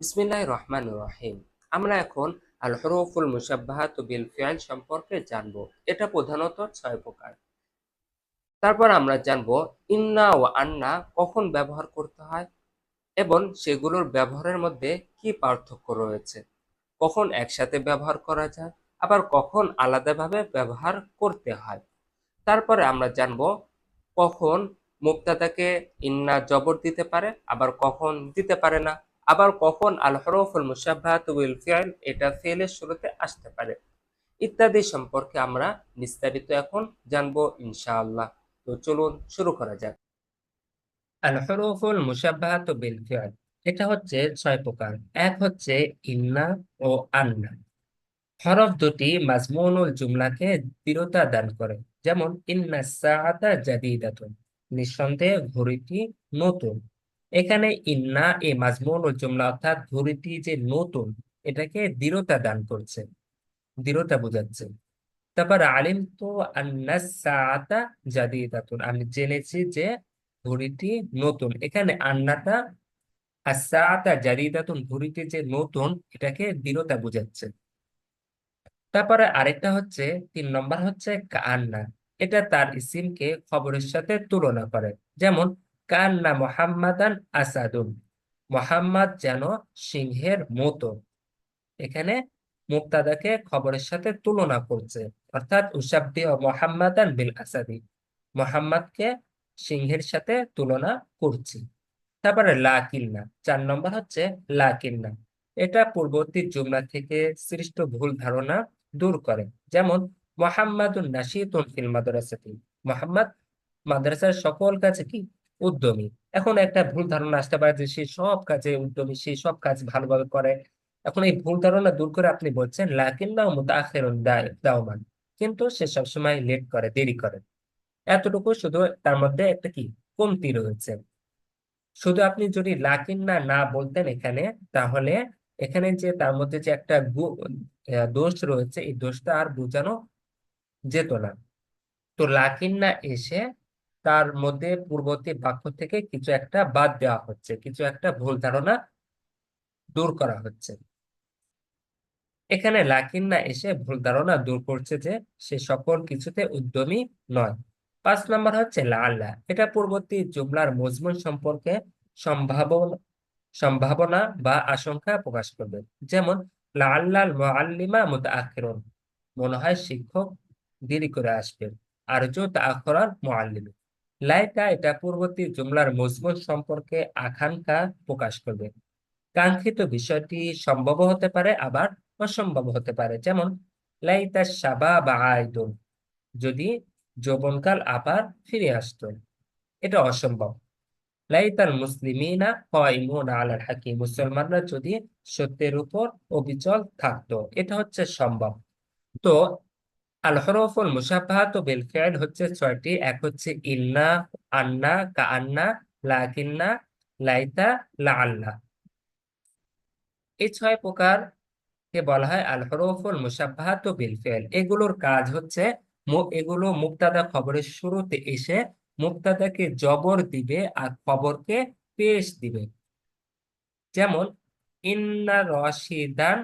বিসমিল্লাহির রহমানির রহিম। আমরা এখন আল হুরুফুল মুশাব্বাহাতু বিল ফিআল সম্পর্কে জানব। এটা প্রধানত ৬ প্রকার। তারপর আমরা জানব ইন্না ও আন্না কখন ব্যবহার করতে হয় এবং সেগুলোর ব্যবহারের মধ্যে কি পার্থক্য রয়েছে। কখন একসাথে ব্যবহার করা যায়, আবার কখন আলাদাভাবে ব্যবহার করতে হয়। তারপরে আমরা জানব কখন মুবতাদাকে ইন্না জবর দিতে পারে, আবার কখন দিতে পারে না, আবার কখন আল হরফুল মুশাব্বাহাতু বিল ফিআল এটা ফেলের শুরুতে আসতে পারে, ইত্যাদি সম্পর্কে আমরা বিস্তারিত এখন জানবো ইনশাআল্লাহ। তো চলুন শুরু করা যাক। আল হরফুল মুশাব্বাহাতু বিল ফিআল এটা হচ্ছে ৬ প্রকার। এক হচ্ছে ইন্না ও আন্না। হরফ দুটি মাজমুনুল জুমলাকে দৃঢ়তা দান করে। যেমন ইন্না সাআতা জাদীদাতুন, নিঃসন্দেহে ঘড়িটি নতুন। এখানে ইন্না এ মাজমুনুল জুমলা অর্থাৎ ঘড়িটি যে নতুন এটাকে দৃঢ়তা দান করছে, দৃঢ়তা বোঝাচ্ছে। তারপর আলিম তো আন্না সাআতা জাদীদাতুন, আমি জেনেছি যে ঘড়িটি নতুন। এখানে আন্নাটা আর সাআতা জাদীদাতুন ঘড়িটি যে নতুন এটাকে দৃঢ়তা বোঝাচ্ছে। তারপরে আরেকটা হচ্ছে ৩ নম্বর হচ্ছে কান্না। এটা তার ইসিমকে খবরের সাথে তুলনা করে। যেমন কান্না মোহাম্মদান আসাদুন, মোহাম্মদ যেন সিংহের মতো। এখানে মুবতাদাকে খবরের সাথে তুলনা করছে, অর্থাৎ উসাব্বিহু মোহাম্মদান বিল আসাদি, মোহাম্মদকে সিংহের সাথে তুলনা করছি। তারপরে লাকিন্না, ৪ নম্বর হচ্ছে লাকিন্না। এটা পূর্ববর্তী জুমলা থেকে সৃষ্ট ভুল ধারণা দূর করে। যেমন মোহাম্মদুন নাশীতুন ফিল মাদ্রাসাতি, মোহাম্মদ মাদ্রাসার সকল কাজে কি উদ্যমী। এখন একটা ভুল ধারণা আসতে পারে যে সে সব কাজে উদ্যমী, সে সব কাজ ভালোভাবে করে। এখন এই ভুল ধারণা দূর করে আপনি বলছেন লাকিন্নাহু মুতাআখিরুন দাওমান, কিন্তু সে সবসময় লেট করে, দেরি করে। এতটুকু শুধু তার মধ্যে একটা কি কমতি রয়েছে। শুধু আপনি যদি লাকিন না না বলতেন এখানে, তাহলে এখানে যে তার মধ্যে যে একটা দোষ রয়েছে এই দোষটা আর বোঝানো যেত না। তো লাকিন না এসে তার মধ্যে পূর্ববর্তী বাক্য থেকে কিছু একটা বাদ দেওয়া হচ্ছে, কিছু একটা ভুল ধারণা দূর করা হচ্ছে। এখানে লাকিন না এসে ভুল ধারণা দূর করছে যে সে সকল কিছুতে উদ্যমী নয়। ৫ নম্বর হচ্ছে লাআল্লাহ। এটা পূর্ববর্তী জুমলার মজমুন সম্পর্কে সম্ভাবনা সম্ভাবনা বা আশঙ্কা প্রকাশ করবে। যেমন লাআল্লাল মুআল্লিমা মুতাআখিরুন, মনে হয় শিক্ষক দেরি করে আসবেন। আরজু তাআখুরাল মুআল্লিম। লাইকা এটা পূর্ববর্তী জুমলার মজমুন সম্পর্কে আকাঙ্ক্ষা প্রকাশ করবে। কাঙ্ক্ষিত বিষয়টি সম্ভব হতে পারে, আবার অসম্ভব হতে পারে। যেমন লাইতা শাবাবা আইদুন, যদি যৌবনকাল আবার ফিরে আসতো, এটা অসম্ভব। লাইতাল মুসলিমিনা কায়িমুনা আলাল হাকি, মুসলমানরা যদি সত্যের উপর অবিচল থাকতো, এটা হচ্ছে সম্ভব। তো আল হরফুল মুশাব্বাহাতু বিল ফিআল হচ্ছে ৬টি। এক হচ্ছে ইন্না, আন্না, কাআন্না, লাকিন্না, লাইতা, লাআল্লাহ। এই ৬ প্রকার কে বলা হয় আল হরফুল মুশাব্বাহাতু বিল ফিআল। এগুলোর কাজ হচ্ছে এগুলো মুবতাদা খবরের শুরুতে এসে মুবতাদাকে জবর দিবে আর খবরকে পেশ দিবে। যেমন ইন্না রশিদান,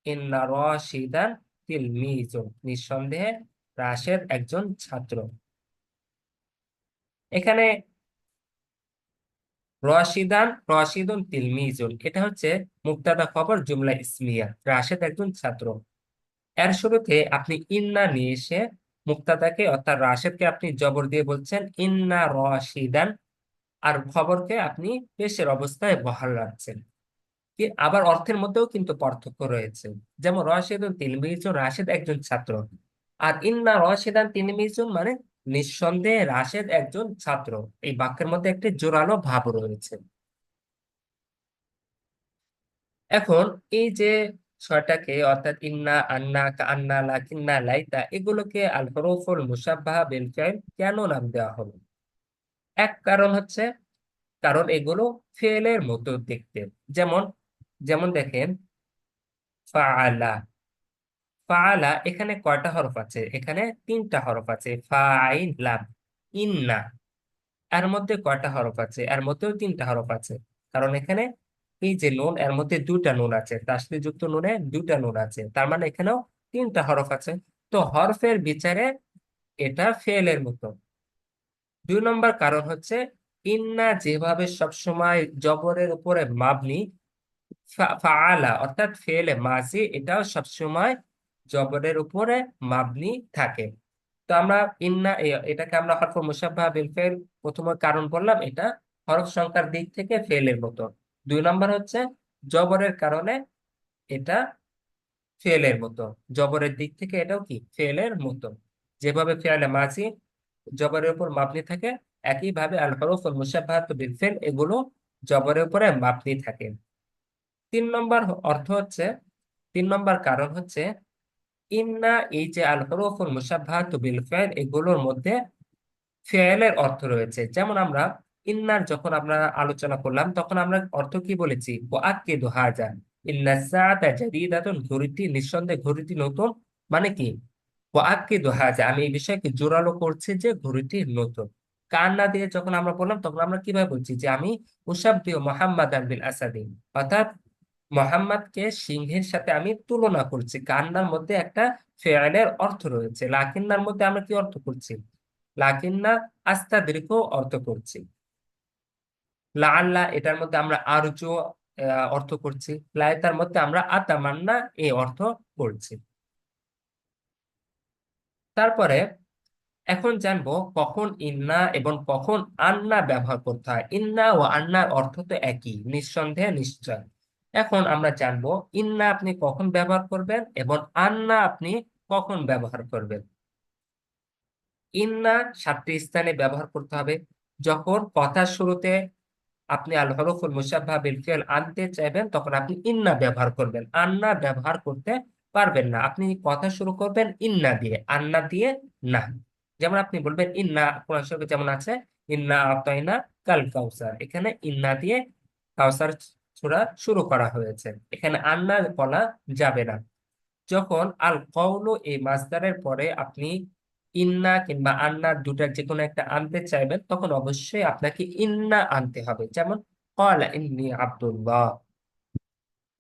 ইন্না রশিদান তিলমিজুন, নিঃসন্দেহে রাশেদ একজন ছাত্র। এখানে রশিদান, রশিদুন তিলমিজুন, এটা হচ্ছে মুবতাদা খবর জুমলা ইসমিয়া, রাশেদ একজন ছাত্র। এর শুরুতে আপনি ইন্না নিয়ে এসে মুক্তাদাকে অর্থাৎ রাশেদকে আপনি জবর দিয়ে বলছেন ইন্না রাশিদান, আর খবরকে আপনি পেশের অবস্থায় বহাল রাখছেন। আবার অর্থের মধ্যেও কিন্তু পার্থক্য রয়েছে। যেমন রাশিদুন তিলমিজুন, রাশেদ একজন ছাত্র। আর ইন্না রাশিদান তিলমিজুন মানে নিঃসন্দেহে রাশেদ একজন ছাত্র। এই বাক্যের মধ্যে একটি জোরালো ভাব রয়েছে। এখন এই যে ৬টাকে অর্থাৎ ইন্না, আন্না, কান্না, লাকিন্না, লাইতা এগুলোকে আল হরফুল মুশাব্বাহা বিল ফিআল কেন নাম দেওয়া হলো? এক কারণ হচ্ছে কারণ এগুলো ফেলের মতো দেখতে। যেমন যেমন দেখেন ফাআলা, ফাআলা এখানে কয়টা হরফ আছে? এখানে ৩টা হরফ আছে। ফাইন লাম। ইন্না এর মধ্যে কয়টা হরফ আছে? এর মধ্যেও ৩টা হরফ আছে, কারণ এখানে এই যে নুন, এর মধ্যে দুইটা নুন আছে, তাসদীদ যুক্ত নুনে দুইটা নুন আছে, তার মানে এখানেও তিনটা হরফ আছে। তো হরফের বিচারে এটা ফেলের মতো। 2 নম্বর কারণ হচ্ছে ইন্না যেভাবে সবসময় জবরের উপরে মাবনি, ফাআলা অর্থাৎ ফেলে মাজি এটাও সবসময় জবরের উপরে মাবনি থাকে। তো আমরা ইন্না এটাকে আমরা হরফ মুশাব্বাহ বিল ফেল প্রথম কারণ বললাম, এটা হরফ সংখ্যার দিক থেকে ফেলের মতো। 2 নম্বর হচ্ছে জবরের কারণে এটা ফেলের মতো, জবরের দিক থেকে এটাও কি ফেলের মতো। যেভাবে ফেলে মাজি জবরের উপর মাবনি থাকে, একইভাবে আল হরফ আল মুশাব্বাহাতু বিল ফেল এগুলো জবরের উপরে মাবনি থাকে। 3 নম্বর অর্থ হচ্ছে, 3 নম্বর কারণ হচ্ছে ইন্না এই যে আল হরফুল মুশাব্বাহাতু বিল ফাইল এগুলোর মধ্যে ফেলের অর্থ রয়েছে। যেমন আমরা ইন্নার যখন আমরা আলোচনা করলাম তখন আমরা অর্থ কি বলেছি, ওয়াক্কিদু হাযা ইন্না সাআতা জাদীদাতুন, ঘড়িটি নিঃসন্দেহে ঘড়িটি নতুন। মানে কি, ওয়াক্কিদু হাযা আমি এই বিষয়কে জোরালো করছি যে ঘড়িটি নতুন। কান্না দিয়ে যখন আমরা বললাম তখন আমরা কিভাবে বলছি যে আমি উসাব্বিহু মুহাম্মাদান বিল আসাদি, অর্থাৎ মোহাম্মদকে সিংহের সাথে আমি তুলনা করছি। কান্নার মধ্যে একটা ফেয়ালের অর্থ রয়েছে, লাকিন্নার মধ্যে আমরা কি অর্থ করছি, লাকিন্না আস্তাদরিকও অর্থ করছি। লাআল্লাহ এটার মধ্যে আমরা আরজু অর্থ করছি। লাইতার মধ্যে আমরা আতামান্না এই অর্থ করছি। তারপরে এখন জানবো কখন ইন্না এবং কখন আন্না ব্যবহার করতে হয়। ইন্না ও আন্নার অর্থ তো একই, নিঃসন্দেহে নিশ্চয়। এখন আমরা জানবো ইন্না আপনি কখন ব্যবহার করবেন এবং আন্না আপনি কখন ব্যবহার করবেন। ইন্না 7টি স্থানে ব্যবহার করতে হবে। যখন কথার শুরুতে আপনি আল হরফুল মুশাব্বাহ বিল ফিল আনতে চাইবেন তখন আপনি ইন্না ব্যবহার করবেন, আন্না ব্যবহার করতে পারবেন না। আপনি কথা শুরু করবেন ইন্না দিয়ে, আন্না দিয়ে না। যেমন আপনি বলবেন ইন্না, কোরআন শরীফে যেমন আছে ইন্না আতাইনা কাল কাউসার, এখানে ইন্না দিয়ে কাউসার সূরা শুরু করা হয়েছে, এখানে আন্না বলা যাবে না। যখন আল কওলু এই মাসদারের পরে আপনি ইন্না কিংবা আন্নার দুটার যে কোনো একটা আনতে চাইবেন তখন অবশ্যই আপনাকে ইন্না আনতে হবে। যেমন ক্বালা ইন্নী আব্দুল্লাহ।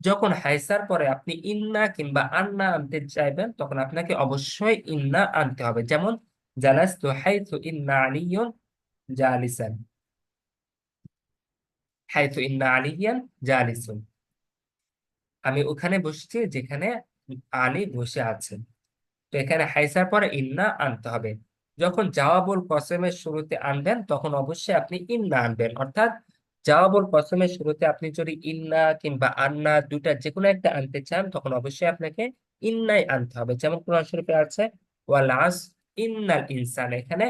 যখন হাইসার পরে আপনি ইন্না কিংবা আন্না আনতে চাইবেন তখন আপনাকে অবশ্যই ইন্না আনতে হবে। যেমন জালাস্তু হাইথু ইন্না আলিয়ুন জালিসান, হাইথু ইন্না আলিয়ান জালিসুন, আমি ওখানে বসেছি যেখানে আলী বসে আছেন। তো এখানে হাইসার পরে ইন্না আনতে হবে। যখন জাওয়াবুল কসমের শুরুতে আনবেন তখন অবশ্যই আপনি ইন্না আনবেন, অর্থাৎ জাওয়াবুল কসমের শুরুতে আপনি যদি ইন্না কিংবা আন্না দুইটা যে কোনো একটা আনতে চান তখন অবশ্যই আপনাকে ইন্নাই আনতে হবে। যেমন কোরআন শরীফে আছে ওয়াল আসর ইন্নাল ইনসান, এখানে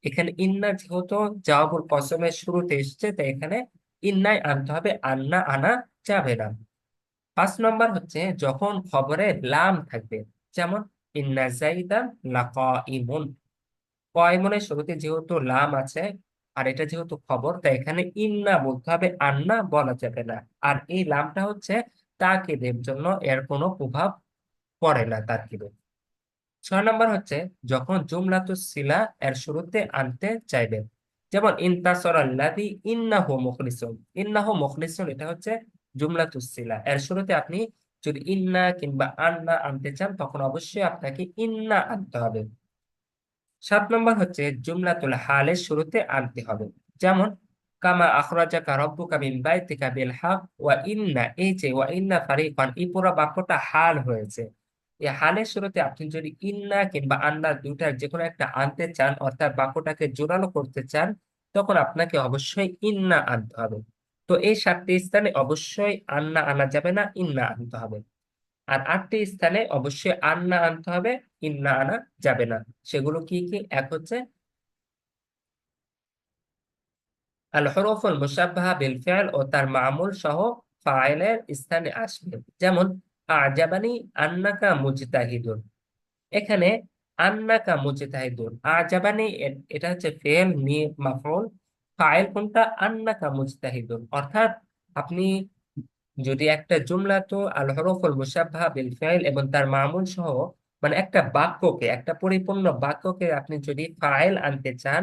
এখানে ইন্না যেহেতু জাওয়াবুল কসমের শুরুতে এসেছে তাই এখানে ইন্নাই আনতে হবে, আন্না আনা যাবে না। 5 নম্বর হচ্ছে যখন খবরে লাম থাকবে। যেমন ইন্না যাইদান লাকাইমুন, কয়মনের শুরুতে যেহেতু লাম আছে আর এটা যেহেতু খবর তাই এখানে ইন্না বলতে হবে, আন্না বলা যাবে না। আর এই লামটা হচ্ছে তাকিদের জন্য, এর কোনো প্রভাব পড়ে না তাকিদে। 6 নম্বর হচ্ছে যখন জুমলাতুস সিলা এর শুরুতে আনতে চাইবেন। যেমন ইনতাসরাল্লাযী ইন্নাহু মুখলিসুন, ইন্নাহু মুখলিসুন এটা হচ্ছে জুমলাতুস সিলা, এর শুরুতে আপনি যদি ইন্না কিংবা আন্না আনতে চান তখন অবশ্যই আপনাকে ইন্না আনতে হবে। 7 নম্বর হচ্ছে জুমলাতুল হালের শুরুতে আনতে হবে। যেমন কামা আখরাজাকা রাব্বুকা মিন বাইতিকা বিল হক ওয়া ইন্না, এই যে ওয়া ইন্না ফারিকান এই পুরো বাক্যটা হাল হয়েছে। এই হালের শুরুতে আপনি যদি ইন্না কিংবা আন্না দুটার যে কোনো একটা আনতে চান অর্থাৎ বাক্যটাকে জোরালো করতে চান তখন আপনাকে অবশ্যই ইন্না আনতে হবে। তো এই 7টি স্থানে অবশ্যই আন্না আনা যাবে না, ইন্না আনতে হবে। আর 8টি স্থানে অবশ্যই আন্না আনতে হবে, ইন্না আনা যাবে না। সেগুলো কি কি, এক হচ্ছে আল হরফুল মুশাব্বাহা বিল ফি'ল ও তার মামুল সহ ফাইলের স্থানে আসবে। যেমন আজাবানি আন্নাকা মুজতাহিদুন, এখানে আন্নাকা মুজতাহিদুন, আজাবানি এটা হচ্ছে ফেল মি মাফউল, ফাইল কোনটা, আন্নাকা মুজতাহিদুন। অর্থাৎ আপনি যদি একটা জুমলা তো আল হরফুল মুশাব্বাহা বিল ফাইল এবং তার মামুল সহ মানে একটা বাক্যকে, একটা পরিপূর্ণ বাক্যকে আপনি যদি ফাইল আনতে চান,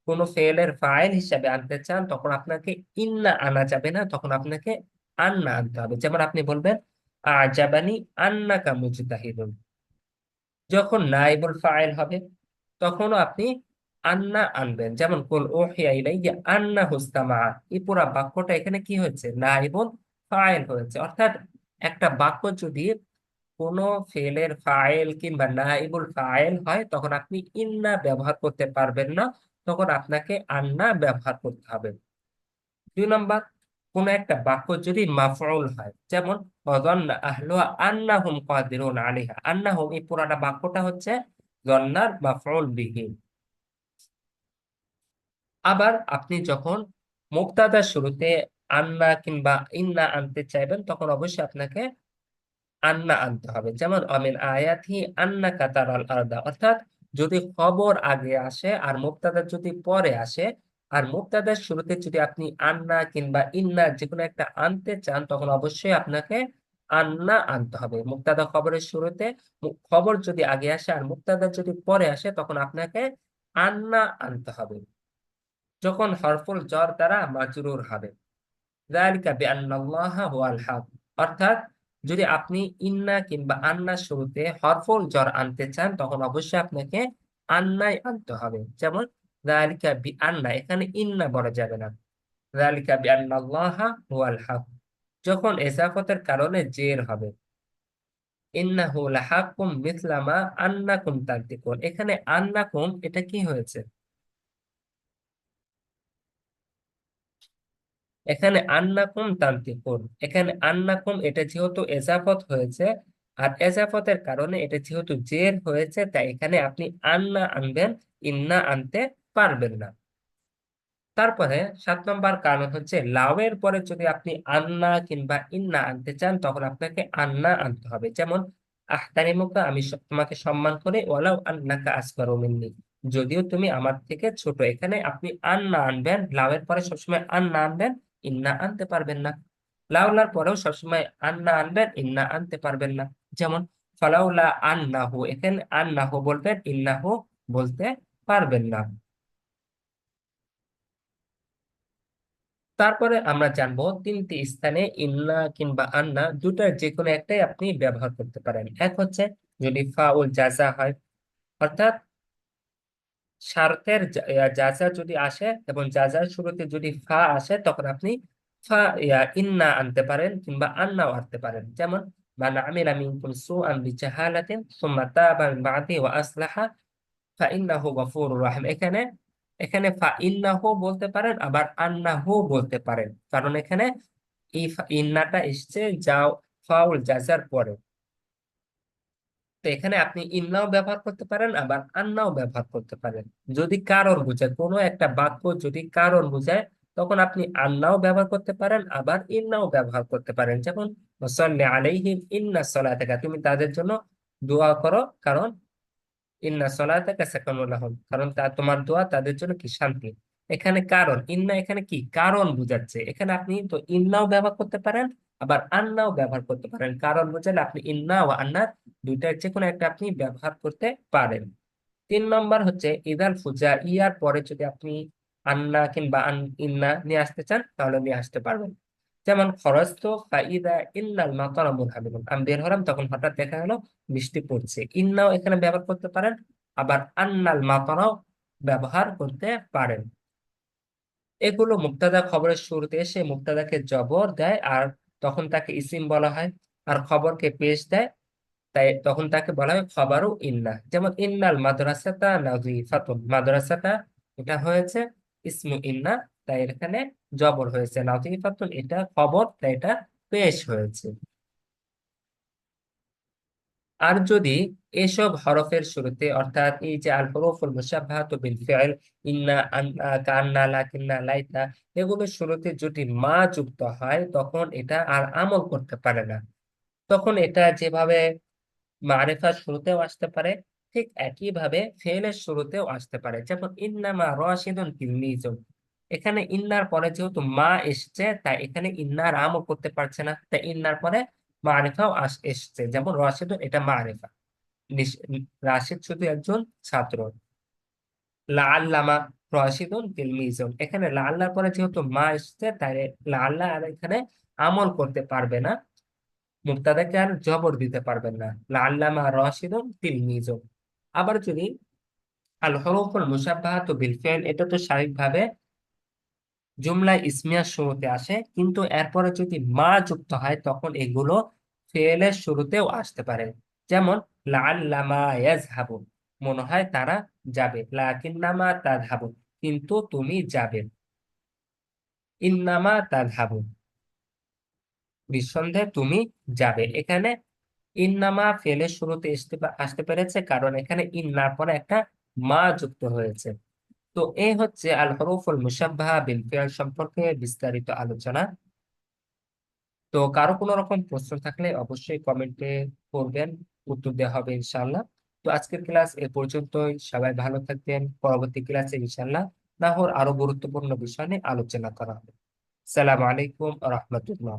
কোন ফেলের ফাইল হিসাবে আনতে চান তখন আপনাকে ইন্না আনা যাবে না, তখন আপনাকে আন্না আনতে হবে। যেমন আপনি বলবেন আজাবানি আন্নাকা মুজতাহিদুন। যখন নাইবুল ফাইল হবে তখনও আপনি আন্না আনবেন। যেমন কুল উহিয়া ইলাইয়া আন্না হুস্তামা, এই পুরা বাক্যটা এখানে কি হয়েছে, নাইবুল ফাইল হয়েছে। অর্থাৎ একটা বাক্য যদি কোনো ফেলের ফাইল কিংবা নাইবুল ফাইল হয় তখন আপনি ইন্না ব্যবহার করতে পারবেন না, তখন আপনাকে আন্না ব্যবহার করতে হবে। 2 নম্বর, কোন একটা বাক্য যদি মাফউল হয়, যেমন ওয়াযান্না আহলুহা আন্নাহুম কাদিরুন আলাইহা, আন্নাহুম এই পুরাটা বাক্যটা হচ্ছে যন্নার মাফউল বিহি। আবার আপনি যখন মুবতাদার শুরুতে আন্না কিংবা ইন্না আনতে চাইবেন তখন অবশ্যই আপনাকে আন্না আনতে হবে। যেমন আমিন আয়াতি আন্না কাতারাল আরদা, অর্থাৎ যদি খবর আগে আসে আর মুবতাদা যদি পরে আসে, আর মুবতাদার শুরুতে যদি আপনি আন্না কিংবা ইন্না যে কোনো একটা আনতে চান তখন অবশ্যই আপনাকে আন্না আনতে হবে। মুবতাদা খবরের শুরুতে খবর যদি আগে আসে আর মুবতাদা যদি পরে আসে তখন আপনাকে আন্না আনতে হবে। যখন হরফুল জর দ্বারা মাজরুর হবে, যালিকা বিআন্নাল্লাহা হুয়াল হক, অর্থাৎ যদি আপনি ইন্না কিংবা আন্নার শুরুতে হরফুল জর আনতে চান তখন অবশ্যই আপনাকে আন্নাই আনতে হবে। যেমন যালিকা বিআন্না, এখানে ইন্না বলা যাবে না, যালিকা বিআন্নাল্লাহা হুয়াল হক। যখন ইজাফতের কারণে জের হবে, ইন্নাহু লাহাক্কুম মিছলা মা আন্নাকুম তানতিকুন, এখানে আন্নাকুম এটা কি হয়েছে, এখানে আন্নাকুম তান্তিকুন, এখানে আন্নাকুম এটা যেহেতু এজাফত হয়েছে আর এজাফতের কারণে এটা যেহেতু জের হয়েছে তাই এখানে আপনি আন্না আনবেন, ইন্না আনতে পারবেন না। তারপরে 7 নম্বর কারণ হচ্ছে লাউয়ের পরে যদি আপনি আন্না কিংবা ইন্না আনতে চান তখন আপনাকে আন্না আনতে হবে। যেমন আহতারিমুকা, আমি তোমাকে সম্মান করে, ওয়ালাউ আন্নাকা আসগারু মিন্নি, যদিও তুমি আমার থেকে ছোট, এখানে আপনি আন্না আনবেন, লাউয়ের পরে সবসময় আন্না আনবেন, ইন্না আনতে পারবেন না। লাউলার পরেও সবসময় আন্না আনবেন, ইন্না আনতে পারবেন না। যেমন ফালাউলা আন্নাহু, এখানে আন্নাহু বলবেন, ইন্নাহু বলতে পারবেন না। তারপরে আমরা জানবো 3টি স্থানে ইন্না কিংবা আন্না দুটার যে কোনো একটাই আপনি ব্যবহার করতে পারেন। এক হচ্ছে যদি ফাউল জাযা হয়, অর্থাৎ শর্তের জাযা যদি আসে এবং জাযার শুরুতে যদি ফা আসে তখন আপনি ইন্না আনতে পারেন কিংবা আন্নাও আনতে পারেন। যেমন মান আমিলা মিনকুম সুআন বিজাহালাতিন সুম্মা তাবা মিন বাদি ওয়া আসলাহা ফাইন্নাহু গফুরুর রাহিম, এখানে এখানে ফাইন্নাহু বলতে পারেন আবার আন্নাহু বলতে পারেন, কারণ এখানে এই ইন্নাটা এসছে যাও ফাউল জাজার পরে। তো এখানে আপনি ইন্নাও ব্যবহার করতে পারেন আবার আন্নাও ব্যবহার করতে পারেন। যদি কারণ বোঝায়, কোনো একটা বাক্য যদি কারণ বোঝায় তখন আপনি আন্নাও ব্যবহার করতে পারেন আবার ইন্নাও ব্যবহার করতে পারেন। যেমন সাল্লি আলাইহিম ইন্না সলাতাকা, তুমি তাদের জন্য দোয়া করো, কারণ ইন্না সলাতাকা সাকানুল লাহুম, কারণ তোমার দোয়া তাদের জন্য কি, শান্তি। এখানে কারণ ইন্না এখানে কি কারণ বোঝাচ্ছে, এখানে আপনি তো ইন্নাও ব্যবহার করতে পারেন আবার আন্নাও ব্যবহার করতে পারেন। কারণ বোঝালে আপনি ইন্না ও আন্নার দুইটার যে কোনো একটা আপনি ব্যবহার করতে পারেন। 3 নম্বর হচ্ছে ইদাল ফুজা, ইয়ার পরে যদি আপনি আন্না কিংবা ইন্না নিয়ে আসতে চান তাহলে নিয়ে আসতে পারবেন। যেমন খরচ ফাইদা ইন্নাল মাতারা মুনহামিরুন, আমি বের হলাম তখন হঠাৎ দেখা গেল বৃষ্টি পড়ছে, ইন্নাও এখানে ব্যবহার করতে পারেন আবার আন্নাল মাতারাও ব্যবহার করতে পারেন। এগুলো মুক্তাদা খবরের শুরুতে এসে মুক্তাদাকে জবর দেয় আর তখন তাকে ইসিম বলা হয়, আর খবরকে পেশ দেয় তাই তখন তাকে বলা হয় খবরু ইন্না। যেমন ইন্নাল মাদ্রাসাতা নাযিফাতুন, মাদ্রাসাটা এটা হয়েছে ইসমু ইন্না, তাই এখানে জবর হয়েছে, নাযিফাতুন এটা খবর তাই এটা পেশ হয়েছে। আর যদি এসব হরফের শুরুতে অর্থাৎ এই যে আল হুরুফুল মুশাব্বাহাতু বিল ফি'ল, ইন্না আন্না কান্না লাকিন্না লাইতা, এগুলোর শুরুতে যদি মা যুক্ত হয় তখন এটা আর আমল করতে পারে না। তখন এটা যেভাবে মারিফার শুরুতেও আসতে পারে ঠিক একই ভাবে ফেলের শুরুতেও আসতে পারে। যেমন ইন্নামা রাশিদুন তিলমিজুন, এখানে ইন্নার পরে যেহেতু মা এসছে তাই এখানে ইন্নার আমও করতে পারছে না, তাই ইন্নার পরে মারিফাও এসছে। যেমন রাশিদুন এটা মারিফা, রাশিদ শুধু একজন ছাত্র। লাআল্লামা রাশিদুন তিলমিজুন, এখানে লাআল্লার পরে যেহেতু মা এসছে তাই লাআল্লা আর এখানে আমল করতে পারবে না, মুবতাদাকে আর জবর দিতে পারবেন না, লাআল্লামা রাশিদুন তিলমিজুন। আবার যদি আল হুরুফুল মুশাব্বাহাতু বিল ফি'ল, এটা তো স্বাভাবিকভাবে জুমলা ইসমিয়ার শুরুতে আসে, কিন্তু এরপরে যদি মা যুক্ত হয় তখন এগুলো ফেলের শুরুতেও আসতে পারে। যেমন লাআল্লামা ইয়াযহাবুন, মনে হয় তারা যাবে, লাকিন্নামা তাযহাবুন, কিন্তু তুমি যাবে, ইন্নামা তাযহাবুন, নিঃসন্দেহে তুমি যাবে। এখানে ইন্নামা ফেলের শুরুতে আসতে পেরেছে, কারণ এখানে ইন্নার পরে একটা মা যুক্ত হয়েছে। তো এই হচ্ছে আল হুরুফুল মুশাব্বাহা বিল ফি'ল সম্পর্কে বিস্তারিত আলোচনা। তো কারো কোনো রকম প্রশ্ন থাকলে অবশ্যই কমেন্টে করবেন, উত্তর দেওয়া হবে ইনশাআল্লাহ। তো আজকের ক্লাস এ পর্যন্তই, সবাই ভালো থাকবেন। পরবর্তী ক্লাসে ইনশাআল্লাহ নাহর আরো গুরুত্বপূর্ণ বিষয় নিয়ে আলোচনা করা হবে। সালাম আলাইকুম রাহমাতুল্লাহ।